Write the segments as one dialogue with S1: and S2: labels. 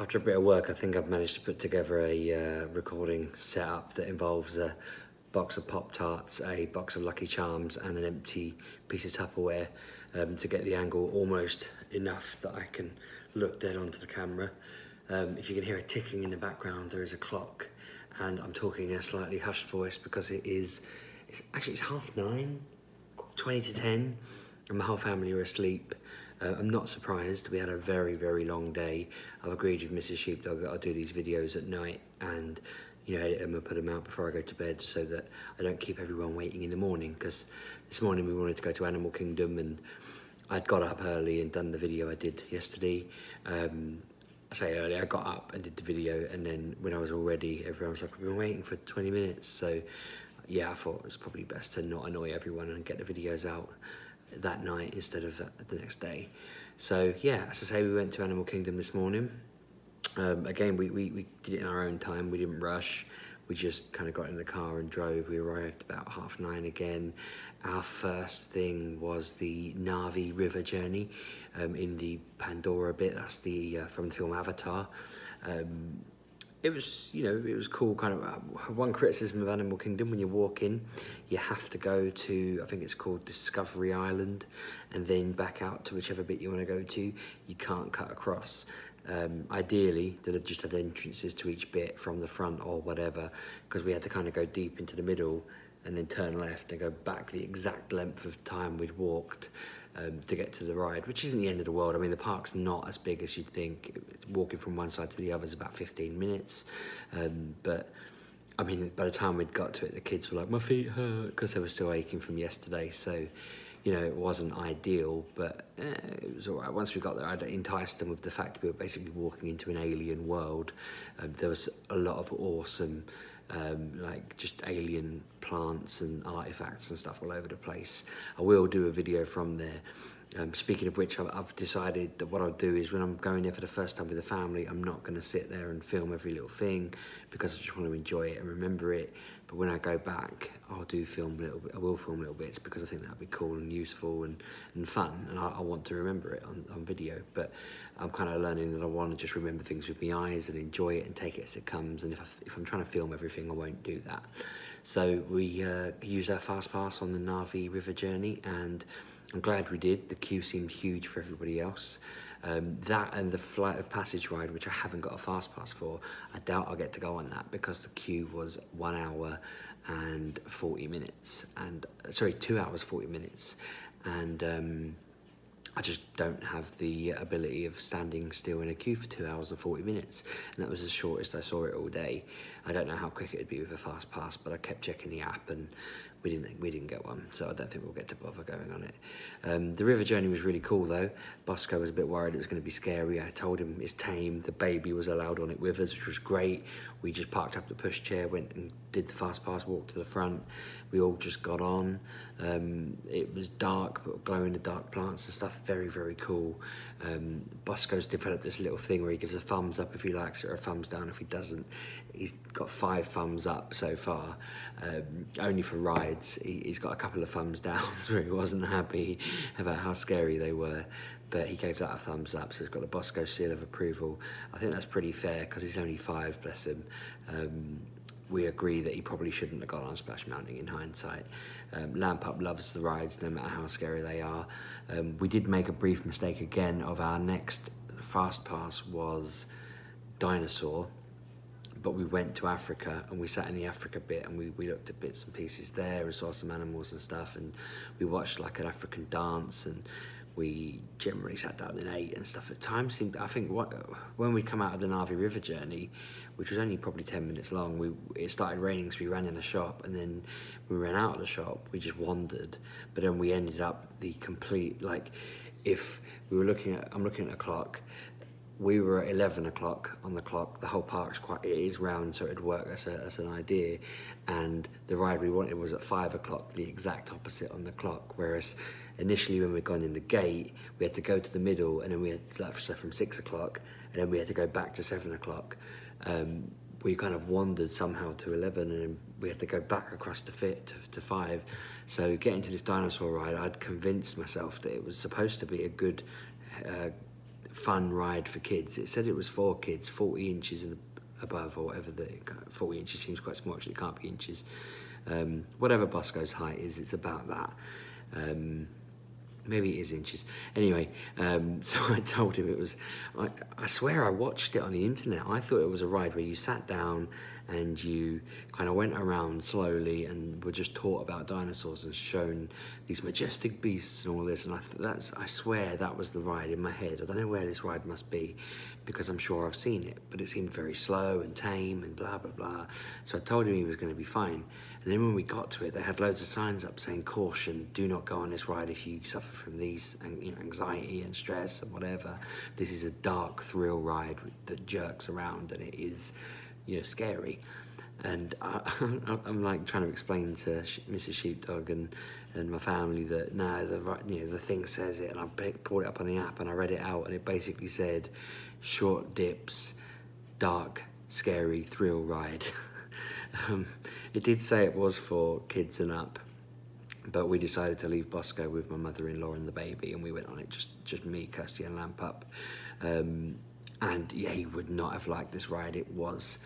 S1: After a bit of work, I think I've managed to put together a recording setup that involves a box of Pop-Tarts, a box of Lucky Charms and an empty piece of Tupperware to get the angle almost enough that I can look dead onto the camera. If you can hear a ticking in the background, there is a clock, and I'm talking in a slightly hushed voice because it's 9:30, 20 to 10, and my whole family are asleep. I'm not surprised. We had a very, very long day. I've agreed with Mrs. Sheepdog that I'll do these videos at night and edit them and put them out before I go to bed so that I don't keep everyone waiting in the morning, because this morning we wanted to go to Animal Kingdom and I'd got up early and done the video I did yesterday. I say early, I got up and did the video, and then when I was all ready, everyone was like, we've been waiting for 20 minutes. So yeah, I thought it was probably best to not annoy everyone and get the videos out that night instead of the next day. So yeah, as I say, we went to Animal Kingdom this morning. Again, we did it in our own time. We didn't rush. We just kind of got in the car and drove. We arrived about 9:30 again. Our first thing was the Na'vi River journey in the Pandora bit. That's the from the film Avatar. It was cool. Kind of one criticism of Animal Kingdom: when you walk in, you have to go to, I think it's called Discovery Island, and then back out to whichever bit you want to go to. You can't cut across. Ideally, that had just had entrances to each bit from the front or whatever, because we had to kind of go deep into the middle and then turn left and go back the exact length of time we'd walked to get to the ride, which isn't the end of the world. I mean, the park's not as big as you'd think. Walking from one side to the other is about 15 minutes. But I mean, by the time we'd got to it, the kids were like, my feet hurt, because they were still aching from yesterday. So, it wasn't ideal, but it was all right. Once we got there, I'd enticed them with the fact we were basically walking into an alien world. There was a lot of awesome like just alien plants and artifacts and stuff all over the place. I will do a video from there. Speaking of which, I've decided that what I'll do is, when I'm going there for the first time with the family, I'm not going to sit there and film every little thing, because I just want to enjoy it and remember it. But when I go back, I will film little bits, because I think that'd be cool and useful and fun, and I want to remember it on video. But I'm kind of learning that I want to just remember things with my eyes and enjoy it and take it as it comes. And if I'm trying to film everything, I won't do that. So we used our fast pass on the Na'vi River journey, and I'm glad we did. The queue seemed huge for everybody else. That and the Flight of Passage ride, which I haven't got a fast pass for, I doubt I'll get to go on that, because the queue was 1 hour and 40 minutes, and sorry, 2 hours 40 minutes, and I just don't have the ability of standing still in a queue for 2 hours and 40 minutes, and that was the shortest I saw it all day. I don't know how quick it'd be with a fast pass, but I kept checking the app and we didn't get one, so I don't think we'll get to bother going on it. The river journey was really cool though. Bosco was a bit worried it was going to be scary. I told him it's tame. The baby was allowed on it with us, which was great. We just parked up the pushchair, went and did the fast pass, walked to the front. We all just got on. It was dark, but glow in the dark plants and stuff. Very, very cool. Bosco's developed this little thing where he gives a thumbs up if he likes it, or a thumbs down if he doesn't. He's got 5 thumbs up so far, only for rides. He's got a couple of thumbs down where he wasn't happy about how scary they were, but he gave that a thumbs up, so he's got the Bosco seal of approval. I think that's pretty fair, because he's only 5, bless him. We agree that he probably shouldn't have gone on Splash Mountain in hindsight. Lampup loves the rides no matter how scary they are. We did make a brief mistake again. Of our next fast pass was Dinosaur, but we went to Africa and we sat in the Africa bit, and we looked at bits and pieces there and saw some animals and stuff, and we watched like an African dance, and we generally sat down and ate and stuff. At times seemed, I think, when we come out of the Na'vi River journey, which was only probably 10 minutes long, it started raining, so we ran in a shop, and then we ran out of the shop, we just wandered. But then we ended up the complete, like, if we were I'm looking at a clock, we were at 11 o'clock on the clock. The whole park's it is round, so it'd work as an idea. And the ride we wanted was at 5 o'clock, the exact opposite on the clock. Whereas initially when we'd gone in the gate, we had to go to the middle, and then we had, so from 6 o'clock, and then we had to go back to 7 o'clock. We kind of wandered somehow to 11, and then we had to go back across the fit to 5. So getting to this dinosaur ride, I'd convinced myself that it was supposed to be a good fun ride for kids. It said it was for kids, 40 inches and above, or whatever. 40 inches seems quite small, actually. It can't be inches. Whatever Bosco's height is, it's about that. Maybe it is inches. Anyway, so I told him it was, I swear I watched it on the internet. I thought it was a ride where you sat down and you kind of went around slowly and were just taught about dinosaurs and shown these majestic beasts and all this. And I swear that was the ride in my head. I don't know where this ride must be, because I'm sure I've seen it, but it seemed very slow and tame and blah, blah, blah. So I told him he was going to be fine. And then when we got to it, they had loads of signs up saying, caution, do not go on this ride if you suffer from these, anxiety and stress and whatever. This is a dark thrill ride that jerks around, and it is, scary. And I'm like trying to explain to Mrs. Sheepdog and my family that no, the thing says it, and I pulled it up on the app and I read it out, and it basically said short dips, dark, scary thrill ride. It did say it was for kids and up, but we decided to leave Bosco with my mother-in-law and the baby, and we went on it, just me, Kirsty and Lamp Up. And yeah, he would not have liked this ride. It was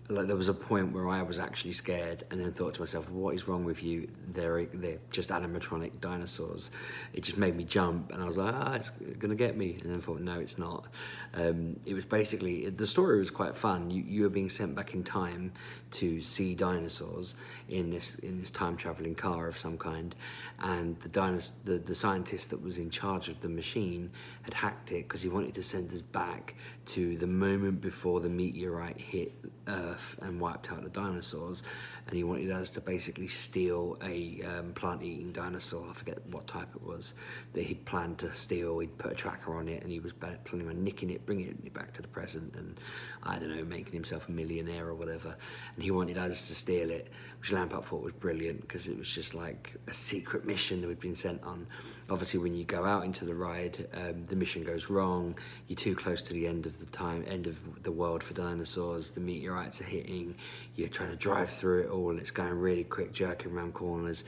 S1: like, there was a point where I was actually scared and then thought to myself, what is wrong with you? They're just animatronic dinosaurs. It just made me jump, and I was like, it's gonna get me. And then thought, no, it's not. It was basically, the story was quite fun. You were being sent back in time to see dinosaurs in this time traveling car of some kind, and the scientist that was in charge of the machine had hacked it because he wanted to send us back to the moment before the meteorite hit Earth and wiped out the dinosaurs, and he wanted us to basically steal a plant-eating dinosaur, I forget what type it was, that he'd planned to steal. He'd put a tracker on it, and he was planning on nicking it, bringing it back to the present, and I don't know, making himself a millionaire or whatever. And he wanted us to steal it, which Lamp Up thought was brilliant, because it was just like a secret mission that we'd been sent on. Obviously, when you go out into the ride, the mission goes wrong. You're too close to the end of the world for dinosaurs. The meteorites are hitting. You're trying to drive through it all, and it's going really quick, jerking around corners.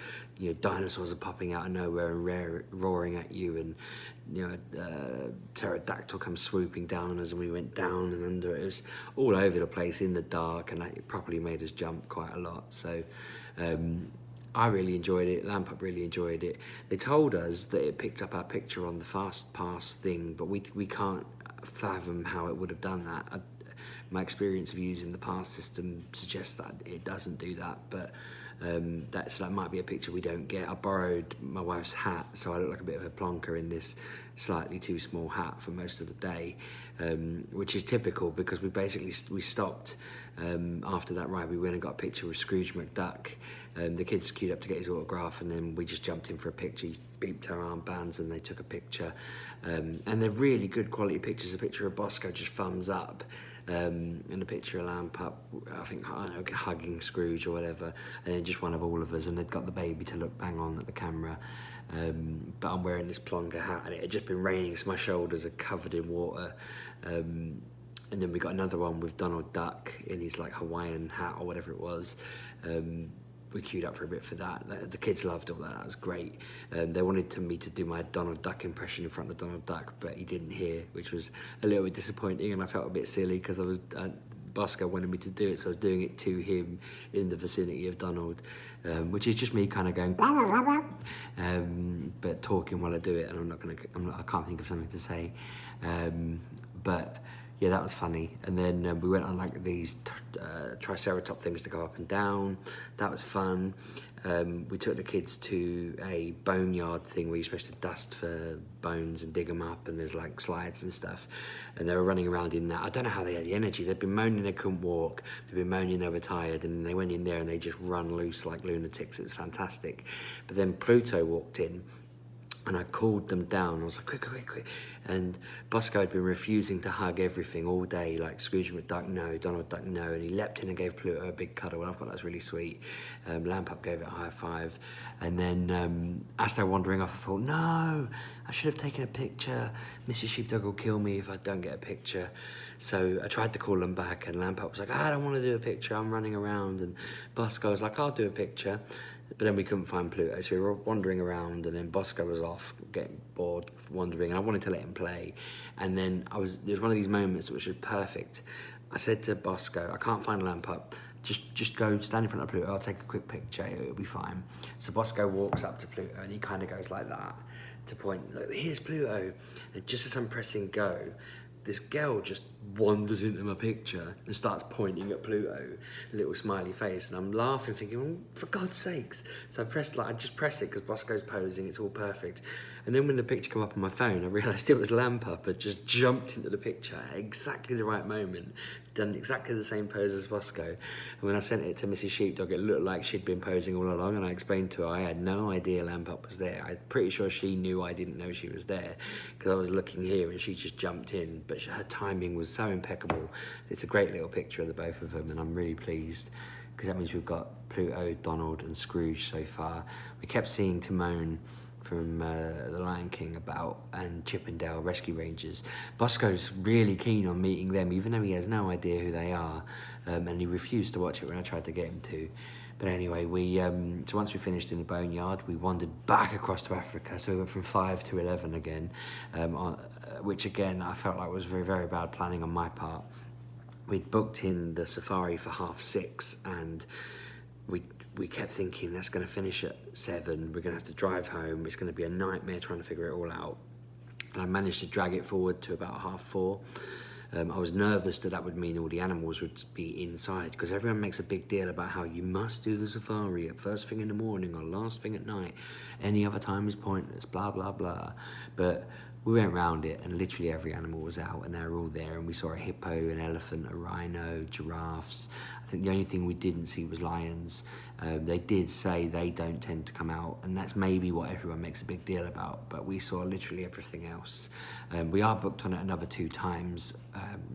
S1: Dinosaurs are popping out of nowhere and roaring at you, and pterodactyl comes swooping down on us, and we went down and under. It was all over the place in the dark, and it properly made us jump quite a lot. So I really enjoyed it. Lamp Up really enjoyed it. They told us that it picked up our picture on the fast pass thing, but we can't fathom how it would have done that. My experience of using the pass system suggests that it doesn't do that, but that might be a picture we don't get. I borrowed my wife's hat, so I look like a bit of a plonker in this slightly too small hat for most of the day, which is typical, because we stopped after that ride. We went and got a picture with Scrooge McDuck. The kids queued up to get his autograph, and then we just jumped in for a picture. He beeped our armbands and they took a picture, and they're really good quality pictures. A picture of Bosco just thumbs up, and a picture of Lamp Up, I don't know, hugging Scrooge or whatever, and then just one of all of us, and they'd got the baby to look bang on at the camera. But I'm wearing this plonker hat, and it had just been raining, so my shoulders are covered in water. And then we got another one with Donald Duck in his like Hawaiian hat or whatever it was. We queued up for a bit for that. The kids loved all that. That was great. They wanted me to do my Donald Duck impression in front of Donald Duck, but he didn't hear, which was a little bit disappointing, and I felt a bit silly because Bosco wanted me to do it, so I was doing it to him in the vicinity of Donald, which is just me kind of going, but talking while I do it, and I can't think of something to say, but yeah, that was funny. And then we went on like these triceratop things to go up and down. That was fun. We took the kids to a boneyard thing where you're supposed to dust for bones and dig them up, and there's like slides and stuff, and they were running around in that. I don't know how they had the energy. They'd been moaning they couldn't walk, they'd been moaning they were tired, and they went in there and they just run loose like lunatics. It was fantastic. But then Pluto walked in, and I called them down. I was like, quick. And Bosco had been refusing to hug everything all day, like Scrooge McDuck, no, Donald Duck, no. And he leapt in and gave Pluto a big cuddle, and I thought that was really sweet. Lamp Up gave it a high five. And then as they're wandering off, I thought, no, I should have taken a picture. Mrs. Sheepdog will kill me if I don't get a picture. So I tried to call them back, and Lampard was like, I don't want to do a picture, I'm running around. And Bosco was like, I'll do a picture. But then we couldn't find Pluto, so we were wandering around, and then Bosco was off, getting bored, wandering, and I wanted to let him play. And then there was one of these moments which was perfect. I said to Bosco, I can't find Lampard, just go stand in front of Pluto, I'll take a quick picture, it'll be fine. So Bosco walks up to Pluto, and he kind of goes like that, to point, look, here's Pluto. And just as I'm pressing go, this girl just wanders into my picture and starts pointing at Pluto, a little smiley face, and I'm laughing, thinking, oh, for God's sakes. So I just press it because Bosco's posing, it's all perfect. And then when the picture came up on my phone, I realised it was Lampard, but just jumped into the picture at exactly the right moment, done exactly the same pose as Bosco. And when I sent it to Mrs. Sheepdog, it looked like she'd been posing all along, and I explained to her I had no idea Lampard was there. I'm pretty sure she knew I didn't know she was there, because I was looking here and she just jumped in, but her timing was so impeccable. It's a great little picture of the both of them, and I'm really pleased, because that means we've got Pluto, Donald and Scrooge so far. We kept seeing Timon from The Lion King and Chippendale Rescue Rangers. Bosco's really keen on meeting them, even though he has no idea who they are, and he refused to watch it when I tried to get him to. But anyway, so once we finished in the boneyard, we wandered back across to Africa. So we went from 5 to 11 again, which again I felt like was very, very bad planning on my part. We'd booked in the safari for 6:30, and we kept thinking that's going to finish at 7, we're going to have to drive home, it's going to be a nightmare trying to figure it all out. And I managed to drag it forward to about 4:30. I was nervous that would mean all the animals would be inside, because everyone makes a big deal about how you must do the safari at first thing in the morning or last thing at night. Any other time is pointless, blah, blah, blah. But we went round it, and literally every animal was out, and they were all there, and we saw a hippo, an elephant, a rhino, giraffes. I think the only thing we didn't see was lions. They did say they don't tend to come out, and that's maybe what everyone makes a big deal about, but we saw literally everything else. We are booked on it another 2 times.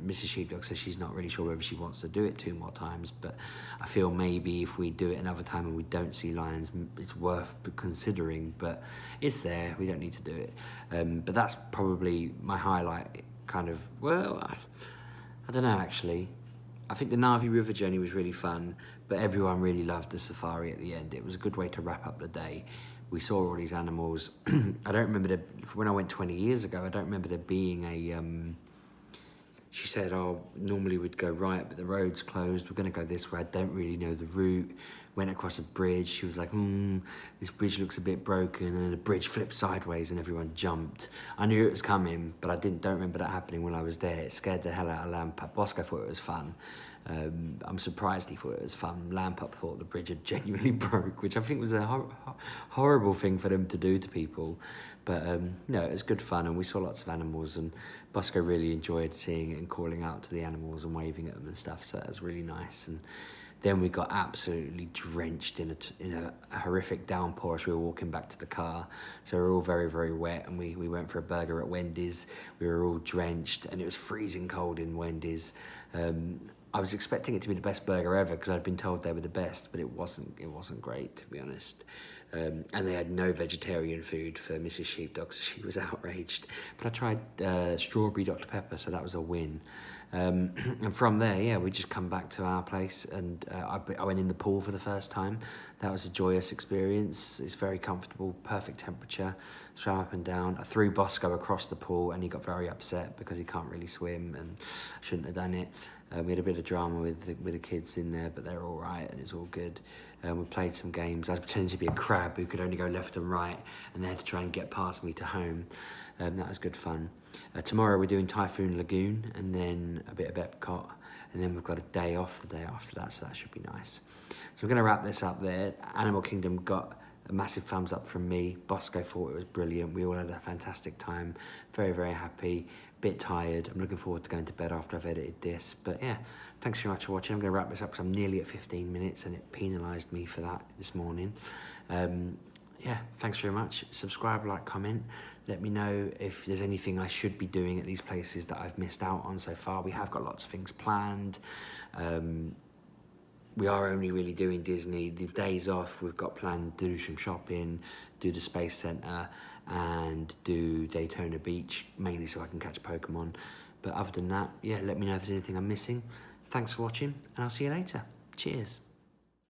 S1: Mrs. Sheepdog says she's not really sure whether she wants to do it 2 more times, but I feel maybe if we do it another time and we don't see lions, it's worth considering, but it's there, we don't need to do it. But that's probably my highlight, kind of, well, I don't know actually. I think the Navi River journey was really fun, but everyone really loved the safari at the end. It was a good way to wrap up the day. We saw all these animals. I don't remember when I went 20 years ago, I don't remember there being she said, oh, normally we'd go right, but the road's closed, we're gonna go this way, I don't really know the route. Went across a bridge, she was like, this bridge looks a bit broken, and then the bridge flipped sideways and everyone jumped. I knew it was coming, but I don't remember that happening when I was there. It scared the hell out of Lampard. Bosco thought it was fun. I'm surprised he thought it was fun. Lampard thought the bridge had genuinely broke, which I think was a horrible thing for them to do to people. But no, it was good fun, and we saw lots of animals, and Bosco really enjoyed seeing it and calling out to the animals and waving at them and stuff, so that was really nice. And then we got absolutely drenched in a horrific downpour as we were walking back to the car. So we were all very, very wet, and we went for a burger at Wendy's. We were all drenched, and it was freezing cold in Wendy's. I was expecting it to be the best burger ever, because I'd been told they were the best, but it wasn't great, to be honest. And they had no vegetarian food for Mrs. Sheepdog, so she was outraged. But I tried strawberry Dr. Pepper, so that was a win. And from there, yeah, we just come back to our place, and I went in the pool for the first time. That was a joyous experience. It's very comfortable, perfect temperature, swam up and down. I threw Bosco across the pool, and he got very upset because he can't really swim, and I shouldn't have done it. We had a bit of drama with the kids in there, but they're all right, and it's all good. We played some games. I was pretending to be a crab who could only go left and right, and they had to try and get past me to home. That was good fun. Tomorrow we're doing Typhoon Lagoon, and then a bit of Epcot, and then we've got a day off the day after that, so that should be nice. So we're going to wrap this up there. Animal Kingdom got a massive thumbs up from me. Bosco thought it was brilliant. We all had a fantastic time. Very, very happy. Bit tired. I'm looking forward to going to bed after I've edited this. But yeah, thanks very much for watching. I'm going to wrap this up because I'm nearly at 15 minutes, and it penalised me for that this morning. Yeah, thanks very much. Subscribe, like, comment. Let me know if there's anything I should be doing at these places that I've missed out on so far. We have got lots of things planned. We are only really doing Disney. The days off, we've got planned to do some shopping, do the Space Centre, and do Daytona Beach, mainly so I can catch Pokemon. But other than that, yeah, let me know if there's anything I'm missing. Thanks for watching, and I'll see you later. Cheers.